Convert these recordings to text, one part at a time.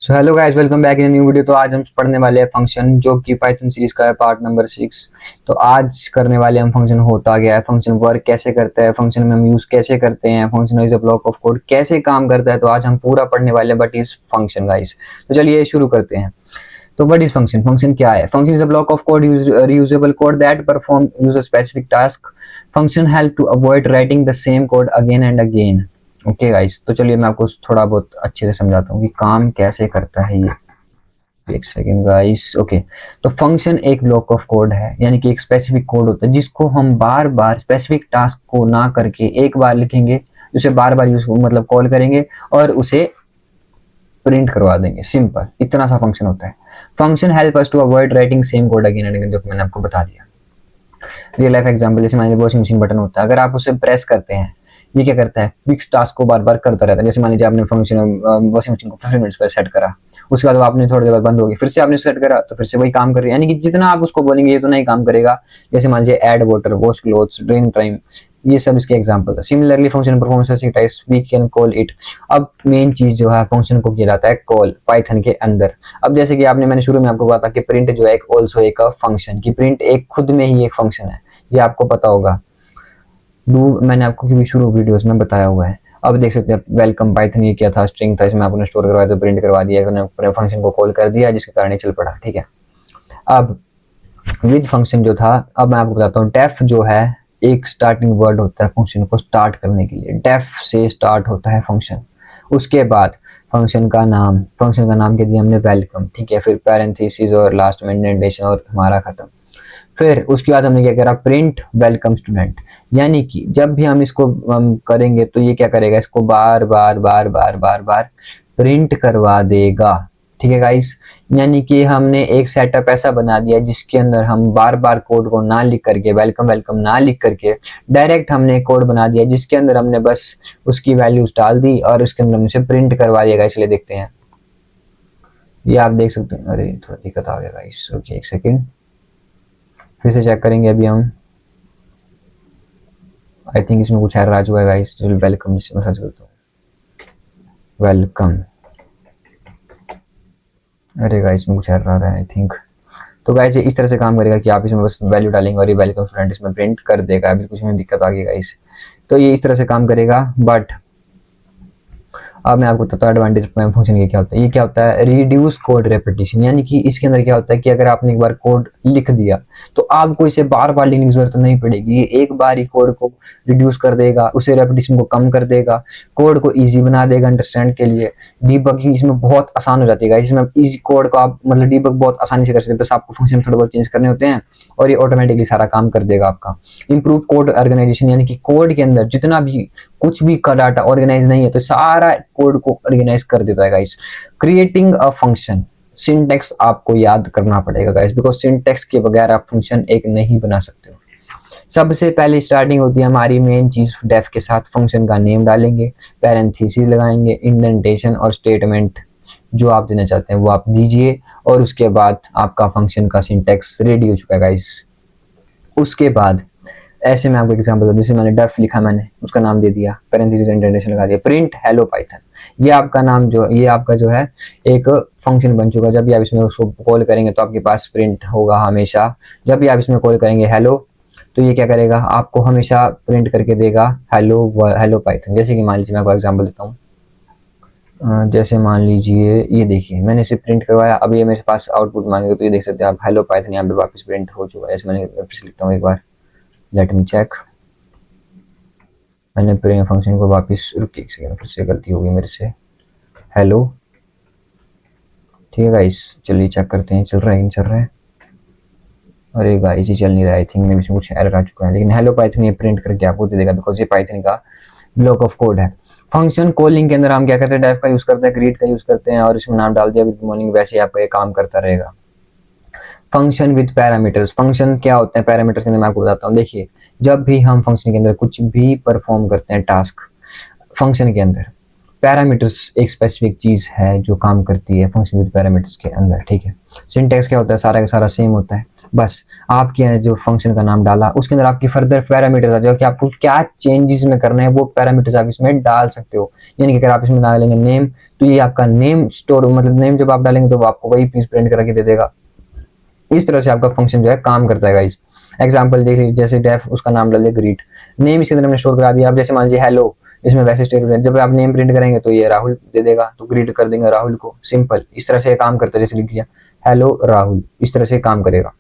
So hello guys, welcome back in new video. तो आज हम पढ़ने वाले हैं फंक्शन, जो कि पाइथन सीरीज का है पार्ट नंबर 6। तो आज करने वाले हम फंक्शन होता गया है, फंक्शन वर्क कैसे करता है, फंक्शन में हम यूज कैसे करते हैं, function is a block of code कैसे काम करता है। तो आज हम पूरा पढ़ने वाले हैं बट इज फंक्शन गाइस। तो चलिए शुरू करते हैं। तो व्हाट इज फंक्शन? फंक्शन क्या है? Function is a block of code, reusable code that perform use a specific task. Function help to avoid writing the same code again and again. Okay guys, तो चलिए मैं आपको थोड़ा बहुत अच्छे से समझाता हूँ कि काम कैसे करता है ये। एक सेकेंड गाइस। ओके, तो फंक्शन एक ब्लॉक ऑफ कोड है, यानी कि एक स्पेसिफिक कोड होता है जिसको हम बार बार स्पेसिफिक टास्क को ना करके एक बार लिखेंगे, उसे बार बार यूज मतलब कॉल करेंगे और उसे प्रिंट करवा देंगे। सिंपल, इतना सा फंक्शन होता है। Function help us to avoid writing same code again and again, जो मैंने आपको बता दिया। रियल लाइफ एग्जांपल, जैसे मान लीजिए वॉशिंग मशीन बटन होता है, अगर आप उसे प्रेस करते हैं, ये क्या करता है? फिक्स टास्क को बार बार करता रहता है। जैसे मान लीजिए आपने फंक्शन वॉशिंग मशीन को 15 मिनट्स पर सेट करा, उसके बाद आपने थोड़ी देर बाद बंद हो गई, फिर से आपने सेट करा तो फिर से वही काम कर रही है। यानी कि जितना आप उसको बोलेंगे ये तो नहीं काम करेगा। जैसे मान लीजिए add water, wash clothes, drain time, ये सब इसके एग्जांपल्स है। Similarly function performance types we can call it. अब मेन चीज जो है, फंक्शन को किया जाता है कॉल पाइथन के अंदर। अब जैसे कि मैंने शुरू में आपको कहा था कि प्रिंट जो है एक ऑल्सो एक फंक्शन की, प्रिंट एक खुद में ही एक फंक्शन है, ये आपको पता होगा। मैंने आपको क्योंकि शुरू वीडियोस में बताया हुआ है। अब देख सकते हैं वेलकम पाइथन, ये क्या था? स्ट्रिंग था, इसमें आपने स्टोर करवाया तो प्रिंट करवा दिया, अपने फंक्शन को कॉल कर दिया जिसके कारण ये चल पड़ा। ठीक है। अब विद फंक्शन जो था, अब मैं आपको बताता हूँ। डेफ जो है एक स्टार्टिंग वर्ड होता है फंक्शन को स्टार्ट करने के लिए। डेफ से स्टार्ट होता है फंक्शन। उसके बाद फंक्शन का नाम क्या दिया हमने? वेलकम। ठीक है। फिर पैरेंथेसिस और लास्ट में इंडेंटेशन और हमारा खत्म। फिर उसके बाद हमने क्या करा? Print welcome student. यानी कि जब भी हम इसको करेंगे तो ये क्या करेगा? इसको बार बार बार बार बार बार प्रिंट करवा देगा। ठीक है गाइस। यानी कि हमने एक सेटअप ऐसा बना दिया जिसके अंदर हम बार बार कोड को ना लिख करके, वेलकम वेलकम ना लिख करके, डायरेक्ट हमने कोड बना दिया जिसके अंदर हमने बस उसकी वैल्यूज डाल दी और उसके अंदर हमने प्रिंट करवा दिया। इसलिए देखते हैं, ये आप देख सकते हैं। अरे थोड़ा दिक्कत आ गया गाइस, ओके एक सेकेंड, फिर से चेक करेंगे अभी हम। आई थिंक इसमें कुछ एरर आ चुका है गाइस। वेलकम, जिससे मैं सर्च करता हूँ वेलकम। अरे गाइस इसमें कुछ एरर आ रहा है आई थिंक। तो गाइस ये इस तरह से काम करेगा कि आप इसमें बस वैल्यू डालेंगे और ये वेलकम स्टूडेंट इसमें प्रिंट कर देगा। अभी कुछ में दिक्कत आ गई गाइस, तो ये इस तरह से काम करेगा। बट अब मैं आपको बताता हूँ एडवांटेज फंक्शन ये क्या होता है। ये क्या होता है? Reduce code repetition. यानी कि इसके अंदर क्या होता है कि अगर आपने एक बार कोड लिख दिया तो आपको इसे बार बार लिखने की जरूरत नहीं पड़ेगी। ये एक बार ही कोड को रिड्यूस कर देगा, उसे रेपिटेशन को कम कर देगा, कोड को ईजी बना देगा अंडरस्टैंड के लिए। डीबगिंग इसमें बहुत आसान हो जाती है। इसमें ईजी कोड को आप मतलब डीबग बहुत आसानी से कर सकते हैं। बस आपको फंक्शन थोड़े बहुत चेंज करने होते हैं और ये ऑटोमेटिकली सारा काम कर देगा आपका। इंप्रूव कोड ऑर्गेनाइजेशन, यानी कि कोड के अंदर जितना भी कुछ भी का डाटा ऑर्गेनाइज नहीं है तो सारा कोड को ऑर्गेनाइज कर देता है guys. Creating a function, syntax आपको याद करना पड़ेगा गाइस, बिकॉज सिंटेक्स के बगैर आप फंक्शन एक नहीं बना सकते हो। सबसे पहले स्टार्टिंग होती है हमारी मेन चीज डेफ के साथ। फंक्शन का नेम डालेंगे, पैरेंथेसिस लगाएंगे, इंडेंटेशन और स्टेटमेंट जो आप देना चाहते हैं वो आप दीजिए, और उसके बाद आपका फंक्शन का सिंटेक्स रेडी हो चुका है गाइस। उसके बाद ऐसे मैं आपको एग्जांपल दूं, जैसे मैंने डेफ लिखा, मैंने उसका नाम दे दिया, पैरेंथेसिस इंडेंटेशन लगा दिया, प्रिंट हेलो पाइथन। ये आपका नाम जो, ये आपका जो है एक फंक्शन बन चुका है। जब भी आप इसमें उसको कॉल करेंगे तो आपके पास प्रिंट होगा हमेशा। जब भी आप इसमें कॉल करेंगे हेलो, तो ये क्या करेगा? आपको हमेशा प्रिंट करके देगा हेलो हेलो पाइथन। जैसे कि मान लीजिए मैं आपको एग्जांपल देता हूँ। जैसे मान लीजिए ये देखिए, मैंने इसे प्रिंट करवाया, अब ये मेरे पास आउटपुट मांगेगा, तो ये देख सकते हैं आप हेलो पाइथन यहाँ पे वापस प्रिंट हो चुका है। जैसे मैंने फिर से लिखता हूँ एक बार, लेट मी चेक। मैंने प्रिंट फंक्शन को वापस, रुकिए एक सेकंड, फिर से गलती हो गई मेरे से। हेलो, ठीक है गाइस, चलिए चेक करते हैं चल रहा है नहीं चल रहा है। अरे गाइस ये चल नहीं रहा है, आई थिंक मे इसमें कुछ एरर आ चुका है, लेकिन हेलो पाइथन ये प्रिंट करके आपको दे देगा, बिकॉज ये पाइथन का ब्लॉक ऑफ कोड है। फंक्शन कॉलिंग के अंदर हम क्या करते हैं? डेफ का यूज करते हैं, ग्रीट का यूज करते हैं और इसमें नाम डाल दिया गुड मॉर्निंग, वैसे ही आपका ये काम करता रहेगा। फंक्शन विद पैरामीटर्स, फंक्शन क्या होते हैं पैरामीटर्स के अंदर मैं आपको बताता हूँ। देखिए, जब भी हम फंक्शन के अंदर कुछ भी परफॉर्म करते हैं टास्क, फंक्शन के अंदर पैरामीटर्स एक स्पेसिफिक चीज है जो काम करती है फंक्शन विद पैरामीटर्स के अंदर। ठीक है। सिंटैक्स क्या होता है? सारा का सारा सेम होता है, बस आपके जो फंक्शन का नाम डाला उसके अंदर आपकी फर्दर पैरामीटर्स आ जाओ कि आपको क्या चेंजेस में करना है, वो पैरामीटर्स आप इसमें डाल सकते हो। यानी कि अगर आप इसमें डालेंगे नेम, तो ये आपका नेम स्टोर, मतलब नेम जब आप डालेंगे तो वो आपको वही पीस प्रिंट करके दे देगा। इस तरह से आपका फंक्शन जो है काम करता है गाइस। एग्जांपल देख लीजिए, जैसे डेफ उसका नाम डाल दिया ग्रीट, नेम इसके अंदर हमने स्टोर करा दिया। अब जैसे मान लीजिए हेलो, इसमें वैसे स्टेटमेंट जब आप नेम प्रिंट करेंगे तो ये राहुल दे देगा, तो ग्रीट कर देंगे राहुल को, सिंपल। इस तरह से ये काम करता है, जैसे लिख दिया हेलो राहुल, इस तरह से काम करेगा।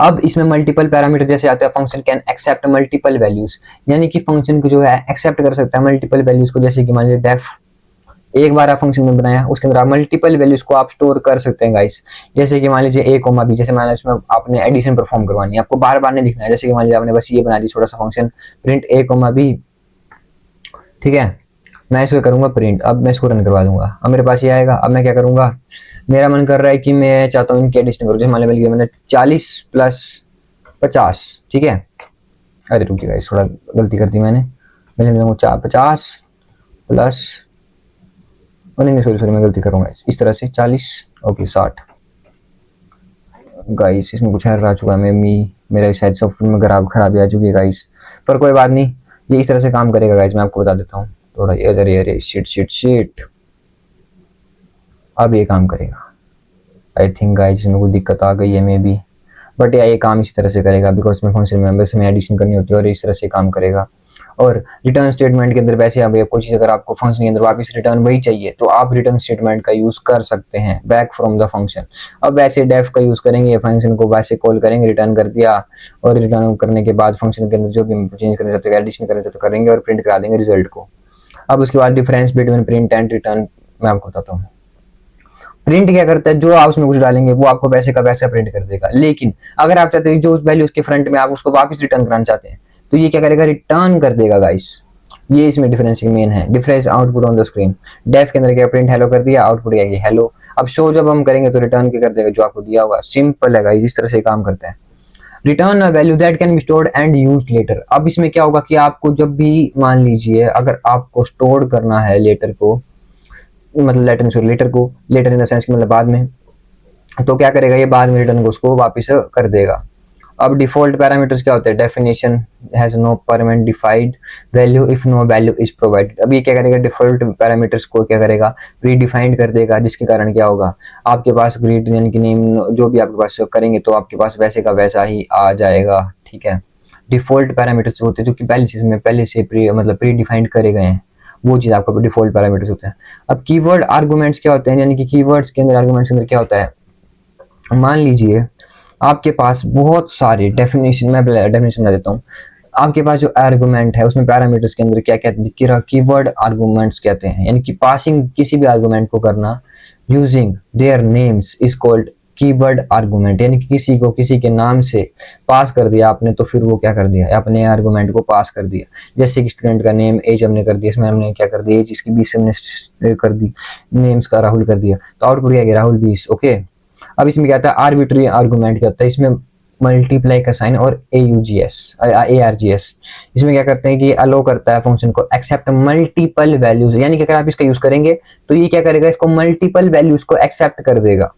अब इसमें मल्टीपल पैरामीटर जैसे आते हैं, function can accept multiple values, यानी कि फंक्शन को जो है एक्सेप्ट कर सकता है मल्टीपल वैल्यूज को। जैसे कि मान लीजिए डेफ एक बार आप फंक्शन में बनाया, उसके अंदर आप मल्टीपल वैल्यूज को आप स्टोर कर सकते हैं गाइस। जैसे कि मान लीजिए a कोमा b, जैसे मान लीजिए इसमें आपने एडिशन परफॉर्म करवानी है, आपको बार बार नहीं लिखना है। जैसे कि मान लीजिए आपने बस ये बना दी छोटा सा function print a comma b, ठीक है, मैं इसको करूंगा प्रिंट। अब मैं इसको रन करवा दूंगा, अब मेरे पास ये आएगा। अब मैं क्या करूंगा, मेरा मन कर रहा है कि मैं चाहता हूँ इनकी एडिशन करूँ। जैसे मान लीजिए मैंने 40 प्लस 50, ठीक है, अरे रुकिए गाइस, थोड़ा गलती कर दी मैंने 50 प्लस, नहीं सॉरी मैं गलती करूंगा, इस तरह से 40, ओके 60। गाइस इसमें कुछ एरर आ चुका है, मेरा शायद सॉफ्टवेयर में खराबी आ चुकी है गाइस, पर कोई बात नहीं, ये इस तरह से काम करेगा गाइस। मैं आपको बता देता हूँ थोड़ा, अरे शिट, अब ये काम करेगा। आई थिंक गाइस इसमें कोई दिक्कत आ गई है मे बी, बट ये काम इस तरह से करेगा बिकॉज में फंक्शन मेंबर्स में एडिशन करनी होती है और इस तरह से काम करेगा। और रिटर्न स्टेटमेंट के अंदर वैसे अब कोई चीज अगर आपको फंक्शन के अंदर वापस रिटर्न वही चाहिए तो आप रिटर्न स्टेटमेंट का यूज कर सकते हैं, बैक फ्रॉम द फंक्शन। अब वैसे डेफ का यूज करेंगे, फंक्शन को वैसे कॉल करेंगे, रिटर्न कर दिया, और रिटर्न करने के बाद फंक्शन के अंदर जो भी चेंज करना चाहते हैं, एडिशन करना चाहते करेंगे और प्रिंट करा देंगे रिजल्ट को। अब उसके बाद difference between print and return मैं आपको बताता हूँ। प्रिंट क्या करता है, जो आप उसमें कुछ डालेंगे वो आपको वैसे का वैसा प्रिंट कर देगा। लेकिन अगर आप चाहते हैं जो उस वैल्यू उसके फ्रंट में आप उसको वापस रिटर्न कराना चाहते हैं, तो ये क्या करेगा, रिटर्न कर देगा गाइस। ये इसमें डिफरेंस मेन है, difference output on the screen. Def के अंदर क्या प्रिंट हेलो कर दिया, आउटपुट क्या हेलो। अब शो जब हम करेंगे तो रिटर्न क्या कर देगा, जो आपको दिया होगा। सिंपल है गाइस, इस तरह से काम करता है। Return a value that can be stored and used later. अब इसमें क्या होगा कि आपको जब भी मान लीजिए अगर आपको स्टोर करना है लेटर को, मतलब लेटर इन द सेंस मतलब बाद में, तो क्या करेगा ये बाद में रिटर्न को उसको वापस कर देगा। अब डिफॉल्ट पैरामीटर्स क्या होते हैं, definition has no permanent defined value if no value is provided. अब ये क्या करेगा, डिफॉल्ट पैरामीटर्स को क्या करेगा, प्री डिफाइंड कर देगा, जिसके कारण क्या होगा, आपके पास ग्रीड यानी कि नेम जो भी आपके पास करेंगे तो आपके पास वैसे का वैसा ही आ जाएगा, ठीक है। डिफॉल्ट पैरामीटर्स होते हैं जो कि पहले से प्री डिफाइंड करे गए हैं, वो चीज आपका डिफॉल्ट पैरामीटर्स होता है। अब कीवर्ड आर्गुमेंट्स क्या होते हैं, यानी कि कीवर्ड्स के अंदर, आर्गुमेंट्स के अंदर क्या होता है, मान लीजिए आपके पास बहुत सारे डेफिनेशन, मैं डेफिनेशन बता देता हूँ। आपके पास जो आर्गुमेंट है उसमें पैरामीटर्स के अंदर क्या कहते हैं, कीवर्ड आर्गुमेंट्स कहते हैं, यानी कि पासिंग किसी भी आर्गुमेंट को करना using their names is called keyword argument. यानी कि किसी को किसी के नाम से पास कर दिया आपने, तो फिर वो क्या कर दिया, अपने आर्गुमेंट को पास कर दिया। जैसे कि स्टूडेंट का नेम एज हमने कर दिया, इसमें हमने क्या कर दिया, एज इसकी 20 हमने कर दी, नेम्स का राहुल कर दिया, तो आउटपुट क्या गया, राहुल 20, ओके। अब इसमें क्या होता है, आर्बिट्री आर्गुमेंट क्या होता है, इसमें मल्टीप्लाई का साइन और ARGS, इसमें क्या करते हैं कि अलो करता है फंक्शन को एक्सेप्ट मल्टीपल वैल्यूज। यानी कि अगर आप इसका यूज करेंगे तो ये क्या करेगा, इसको मल्टीपल वैल्यूज को एक्सेप्ट कर देगा,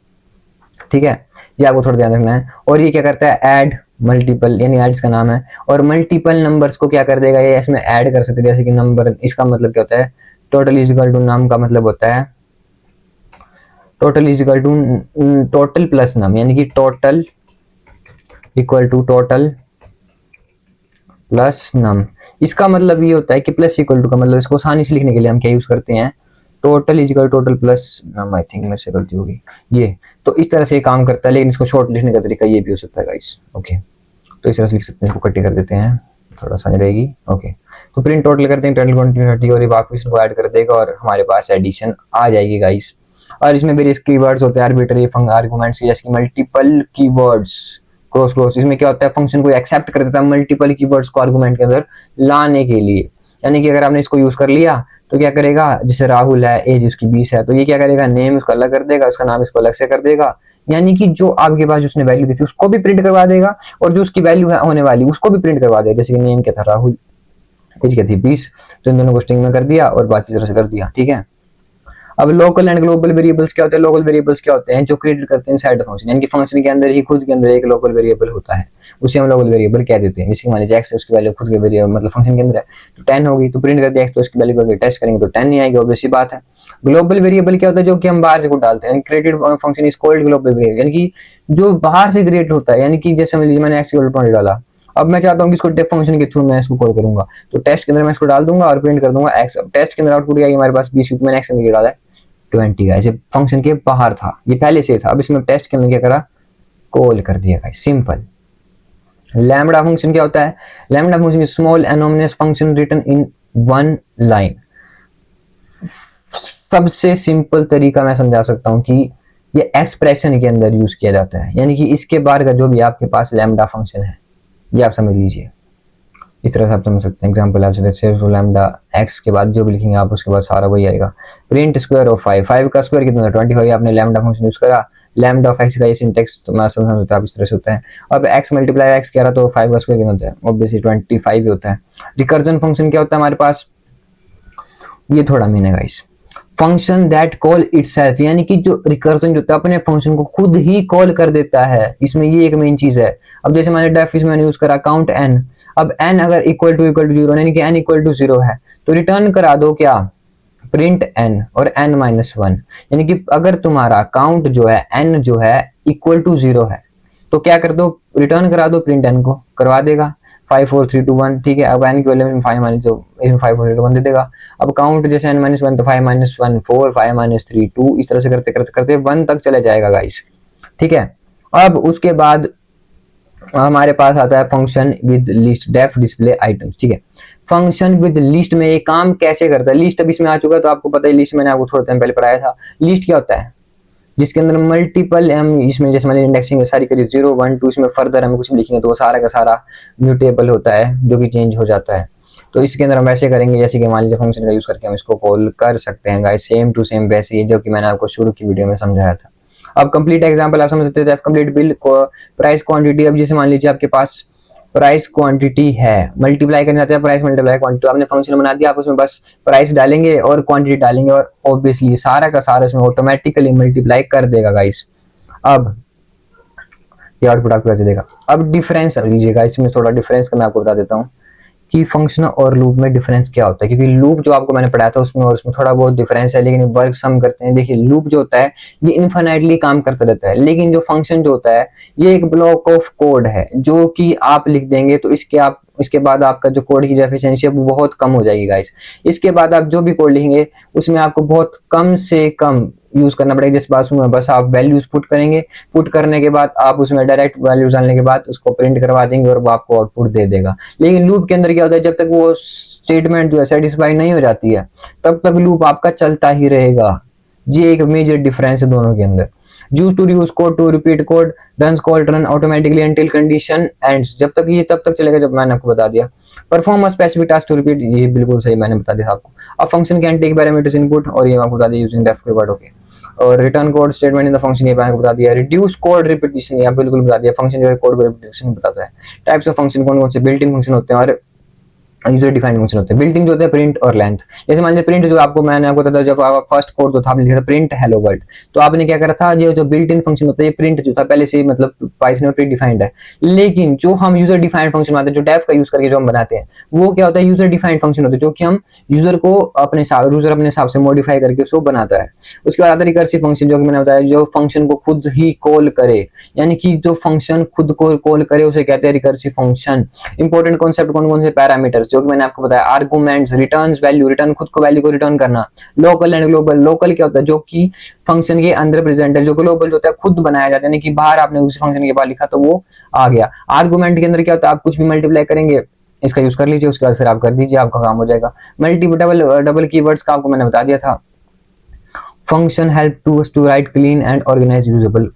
ठीक है। ये आपको थोड़ा ध्यान रखना है। और ये क्या करता है, ऐड मल्टीपल, यानी ऐड इसका नाम है, और मल्टीपल नंबर्स को क्या कर देगा, ये इसमें ऐड कर सकते हैं। जैसे कि नंबर, इसका मतलब क्या होता है, टोटल इज इक्वल टू, नाम का मतलब होता है total is equal to total plus num, यानी कि total equal to total plus num. इसका मतलब ये होता है कि प्लस इक्वल टू का मतलब, इसको आसानी से लिखने के लिए हम क्या यूज करते हैं, total is equal total plus num. I think मेरे से गलती होगी ये, तो इस तरह से काम करता है। लेकिन इसको शॉर्ट लिखने का तरीका ये भी हो सकता है गाइस, ओके। तो इस तरह से लिख सकते हैं, इसको कट्टी कर देते हैं, थोड़ा सा रहेगी, ओके। तो प्रिंट टोटल करते हैं, टोटल क्वांटिटी, और ये वापस इसको ऐड कर देगा और हमारे पास एडिशन आ जाएगी गाइस। और इसमें वेरियस कीवर्ड्स होते हैं, आर्बिट्री आर्गुमेंट्स, जैसे कि मल्टीपल कीवर्ड्स, क्रॉस। इसमें क्या होता है, फंक्शन को एक्सेप्ट कर देता है मल्टीपल कीवर्ड्स को आर्गुमेंट के अंदर लाने के लिए। यानी कि अगर आपने इसको यूज कर लिया तो क्या करेगा, जैसे राहुल है, एज उसकी 20 है, तो ये क्या करेगा, नेम उसको अलग कर देगा, उसका नाम इसको अलग से कर देगा। यानी कि जो आपके पास उसने वैल्यू दी थी उसको भी प्रिंट करवा देगा, और जो उसकी वैल्यू है होने वाली उसको भी प्रिंट करवा देगा। जैसे कि नेम क्या था, राहुल, एज क्या थी 20, तो इन दोनों को स्ट्रिंग में कर दिया और बाकी तरह से कर दिया, ठीक है। अब लोकल एंड ग्लोबल वेरिएबल्स क्या होते हैं? लोकल वेरिएबल्स क्या होते हैं? जो क्रिएट करते हैं इनसाइड फंक्शन, यानी कि फंक्शन के अंदर ही खुद के अंदर एक लोकल वेरिएबल होता है, उसे हम लोकल वेरिएबल कह देते हैं। जैसे मान लीजिए एक्स है, उसकी वैल्यू खुद के वेरिएबल मतलब फंक्शन के अंदर है, तो 10 होगी, तो प्रिंट कर दिया एक्स, तो उसकी वैल्यू को टेस्ट करेंगे तो 10 नहीं आएगी, ऑब्वियस सी बात है। ग्लोबल वेरिएबल क्या होता है? जो कि हम बाहर से कुछ डालते हैं, created function is called global variable, यानी कि जो बाहर से क्रिएट होता है, यानी कि जैसे मान लीजिए मैंने एक्स इक्वल टू 20 डाला, अब मैं चाहता हूँ कि इसको टेस्ट फंक्शन के थ्रू मैं इसको कॉल करूंगा, तो टेस्ट के अंदर मैं इसको डाल दूंगा और प्रिंट कर दूंगा एक्स। अब टेस्ट के अंदर आउटपुट आएगी हमारे पास 20, क्योंकि मैंने एक्स के अंदर डाला है 20 का, ऐसे फंक्शन के बाहर था, ये पहले से था, अब इसमें टेस्ट के अंदर क्या करा, कॉल कर दिया गाइस, सिंपल। लैम्बडा फंक्शन क्या होता है? Lambda function is small anonymous function written in one line. सबसे सिंपल तरीका मैं समझा सकता हूं कि ये एक्सप्रेशन के अंदर यूज किया जाता है, यानी कि इसके बाहर का जो भी आपके पास लैम्बडा फंक्शन है, ये आप समझ लीजिए, इस तरह से आप समझ सकते हैं। एग्जांपल आप सिर्फ लैम्बडा एक्स के बाद जो भी लिखेंगे आप, उसके बाद सारा वही आएगा। प्रिंट स्क्वायर ऑफ 5, 5 का स्क्वायर कितना था? 25। आपने लैम्बडा फंक्शन यूज करा, लैम्बडा ऑफ एक्स का ये सिंटेक्स तो मैं समझा सकता हूं, इस तरह से होता है। अब एक्स मल्टीप्लाई एक्स कह रहा तो 5 का स्क्वायर कितना होता है? ऑब्वियसली 25 ही होता है। रिकर्जन फंक्शन क्या होता है हमारे पास? ये थोड़ा मीन है guys, function that call itself, यानी कि जो रिकर्जन जो होता है अपने फंक्शन को खुद ही कॉल कर देता है, इसमें ये एक मेन चीज है। अब जैसे मैंने डेफ इसमें यूज करा काउंट n, अब n अगर इक्वल टू 0, यानी कि n इक्वल टू 0 है, तो रिटर्न करा दो क्या? प्रिंट n और n-1, यानी कि अगर तुम्हारा काउंट जो है n जो है इक्वल टू 0 है, तो क्या कर दो? रिटर्न करा दो प्रिंट n को, करवा देगा 5 4 3 2 1, ठीक है। अब n की वैल्यू 5 माइनस, तो 5 4 3 2 1 दे देगा। अब काउंट जैसे n-1 तो 5 1 4, 5 3 2, इस तरह से करते करते करते 1 तक चले जाएगा गाइस, ठीक है। अब उसके बाद हमारे पास आता है function with list, def display items, ठीक है। फंक्शन विद लिस्ट में ये काम कैसे करता है? लिस्ट अब इसमें आ चुका है, तो आपको पता है लिस्ट मैंने आपको थोड़ा टाइम पहले पढ़ाया था। लिस्ट क्या होता है? जिसके अंदर मल्टीपल हम इसमें जैसे मैंने इंडेक्सिंग सारी करी 0 1 2, इसमें फर्दर हम कुछ भी लिखेंगे तो वो सारा का सारा म्यूटेबल होता है, जो कि चेंज हो जाता है। तो इसके अंदर हम वैसे करेंगे जैसे कि मान लीजिए फंक्शन का यूज करके हम इसको कॉल कर सकते हैं गाइस, सेम टू सेम वैसे ही जो कि मैंने आपको शुरू की वीडियो में समझाया था। अब कंप्लीट एग्जांपल आप समझ सकते थे, कंप्लीट बिल प्राइस क्वांटिटी। अब जैसे मान लीजिए आपके पास प्राइस क्वांटिटी है, मल्टीप्लाई करना चाहते हैं प्राइस मल्टीप्लाई क्वांटिटी, तो आपने फंक्शन बना दिया, आप उसमें बस प्राइस डालेंगे और क्वांटिटी डालेंगे और ऑब्वियसली सारा का सारा इसमें ऑटोमेटिकली मल्टीप्लाई कर देगा गाइस। अब ये आउटपुट आपको कैसे देगा? अब डिफरेंस लीजिएगा, इसमें थोड़ा डिफरेंस का मैं आपको बता देता हूँ कि फंक्शन और लूप में डिफरेंस क्या होता है, क्योंकि लूप जो आपको मैंने पढ़ाया था उसमें और उसमें थोड़ा बहुत डिफरेंस है, लेकिन वर्क सम करते हैं। देखिए लूप जो होता है ये इनफाइनाइटली काम करता रहता है, लेकिन जो फंक्शन जो होता है ये एक ब्लॉक ऑफ कोड है जो कि आप लिख देंगे तो इसके बाद आपका जो कोड की जो एफिशिएंसी है वो बहुत कम हो जाएगी गाइस। इसके बाद आप जो भी कोड लिखेंगे उसमें आपको बहुत कम से कम यूज करना पड़ेगा। जिस बात में बस आप वैल्यूज पुट करेंगे, पुट करने के बाद आप उसमें डायरेक्ट वैल्यूज डालने के बाद उसको प्रिंट करवा देंगे और वो आपको आउटपुट दे देगा। लेकिन लूप के अंदर क्या होता है, जब तक वो स्टेटमेंट जो है सेटिस्फाई नहीं हो जाती है तब तक लूप आपका चलता ही रहेगा। ये एक मेजर डिफरेंस है दोनों के अंदर। Use to use code to repeat code, run call run automatically until condition ends, जब तक ये तब तक चलेगा जब मैंने आपको बता दिया। Perform a specific task to repeat, ये बिल्कुल सही मैंने बता दिया आपको। अब function can take parameters input, और ये आपको बता दिया यूजिंग डेफ कीवर्ड, ओके। और return code statement in the function, ये मैंने आपको बता दिया। रिड्यूस कोड रिपीटिशन, ये बिल्कुल बता दिया, फंक्शन जो है कोड को रिपीटिशन बताता है। टाइप्स ऑफ फंक्शन कौन कौन से? बिल्ट इन फंक्शन होते हैं और यूजर डिफाइंड फंक्शन होते हैं। बिल्टिंग जो होते हैं प्रिंट और लेंथ। जैसे मान लीजिए प्रिंट जो आपको मैंने आपको बताया, जब आप फर्स्ट कोड जो था आपने लिखा था प्रिंट हेलो वर्ल्ड, तो आपने क्या करा था, ये जो बिल्ट इन फंक्शन होता है ये प्रिंट जो था पहले से ही मतलब पाइथन में प्री डिफाइंड है। लेकिन जो हम यूजर डिफाइंड फंक्शन बनाते हैं, जो डेफ का यूज करके जो हम बनाते हैं, वो क्या होता है, यूजर डिफाइंड फंक्शन होता है, जो कि हम यूजर को अपने हिसाब से मॉडिफाई करके उसको बनाता है। उसके बाद आता है रिकर्सिव फंक्शन, जो कि मैंने बताया जो फंक्शन को खुद ही कॉल करे, यानी कि जो फंक्शन खुद को कॉल करे उसे कहते हैं रिकर्सिव फंक्शन। इंपॉर्टेंट कॉन्सेप्ट कौन कौन से? पैरामीटर्स, जो कि मैंने आपको बताया। आर्गुमेंट्स, रिटर्न्स वैल्यू, रिटर्न खुद को वैल्यू को रिटर्न करना। लोकल एंड ग्लोबल, लोकल क्या होता है, जो कि फंक्शन के अंदर प्रेजेंट है। जो ग्लोबल होता है खुद बनाया जाता है, यानी कि बाहर आपने उस फंक्शन के बाद लिखा तो वो आ गया। आर्गुमेंट के अंदर क्या होता है, आप कुछ भी मल्टीप्लाई करेंगे, इसका यूज कर लीजिए, उसके बाद फिर आप कर दीजिए, आपका काम हो जाएगा। डबल कीवर्ड्स का आपको मैंने बता दिया था। Function help to write clean and organise usable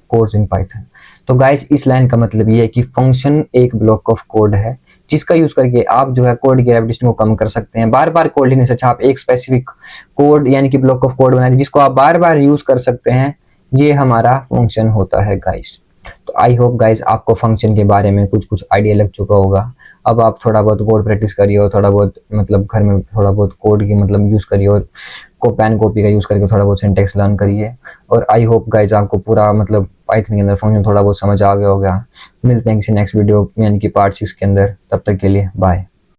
codes in Python. तो गाइस इस लाइन का मतलब ये है कि फंक्शन एक ब्लॉक ऑफ कोड है जिसका यूज करके आप जो है कोड की रेपिटेशन को कम कर सकते हैं। बार बार कोड लिखने से अच्छा आप एक स्पेसिफिक कोड यानी कि ब्लॉक ऑफ कोड बना दीजिए जिसको आप बार बार यूज कर सकते हैं। ये हमारा फंक्शन होता है गाइस। तो आई होप गाइस आपको फंक्शन के बारे में कुछ आइडिया लग चुका होगा। अब आप थोड़ा बहुत कोड प्रैक्टिस करिए और थोड़ा बहुत मतलब घर में थोड़ा बहुत कोड की मतलब यूज़ करिए और को पेन कॉपी का यूज़ करके थोड़ा बहुत सिंटेक्स लर्न करिए। और आई होप गाइज आपको पूरा मतलब पाइथन के अंदर फंक्शन थोड़ा बहुत समझ आ गया होगा। मिलते हैं किसी नेक्स्ट वीडियो यानी कि पार्ट 6 के अंदर, तब तक के लिए बाय।